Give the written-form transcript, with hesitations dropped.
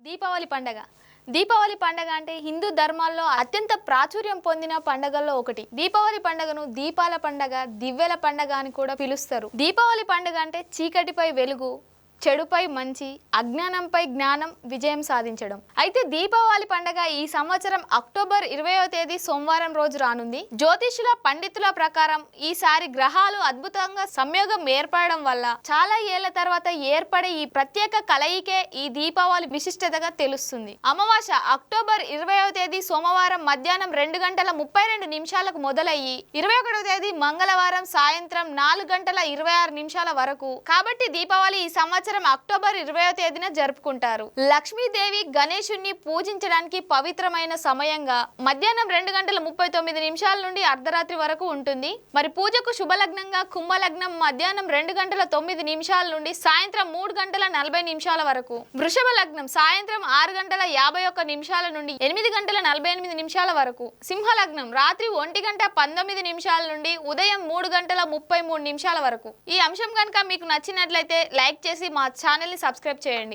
దీపావళి పండగ అంటే హిందూ ధర్మాల్లో అత్యంత ప్రాచుర్యం పొందిన పండగల్లో ఒకటి. దీపావళి పండగను దీపాల పండగ, దివ్వెల పండగ అని కూడా పిలుస్తారు. దీపావళి పండగ అంటే చీకటిపై వెలుగు, చెడుపై మంచి, అజ్ఞానంపై జ్ఞానం విజయం సాధించడం. అయితే దీపావళి పండగ ఈ సంవత్సరం అక్టోబర్ 20వ తేదీ సోమవారం రోజు రానుంది. జ్యోతిషుల పండితుల ప్రకారం ఈసారి గ్రహాలు అద్భుతంగా సంయోగం ఏర్పడడం వల్ల చాలా ఏళ్ల తర్వాత ఏర్పడే ఈ ప్రత్యేక కలయికే ఈ దీపావళి విశిష్టతగా తెలుస్తుంది. అమావాస్య అక్టోబర్ 20వ తేదీ సోమవారం మధ్యాహ్నం 2:32 మొదలయ్యి 21వ తేదీ మంగళవారం సాయంత్రం 4:26 వరకు. కాబట్టి దీపావళి ఈ సంవత్సరం అక్టోబర్ 20వ తేదీన జరుపుకుంటారు. లక్ష్మీదేవి గణేశుణ్ణి పూజించడానికి పవిత్రమైన సమయంగా మధ్యాహ్నం 2:39 నుండి అర్ధరాత్రి వరకు ఉంటుంది. మరి పూజకు శుభలగ్నంగా కుంభలగ్నం మధ్యాహ్నం 2:09 నుండి సాయంత్రం 3:40 వరకు, వృషభ లగ్నం సాయంత్రం 6:51 నుండి 8:48 వరకు, సింహ లగ్నం రాత్రి 1:19 నుండి ఉదయం 3:33 వరకు. ఈ అంశం కనుక మీకు నచ్చినట్లయితే లైక్ చేసి మా ఛానల్ ని సబ్స్క్రైబ్ చేయండి.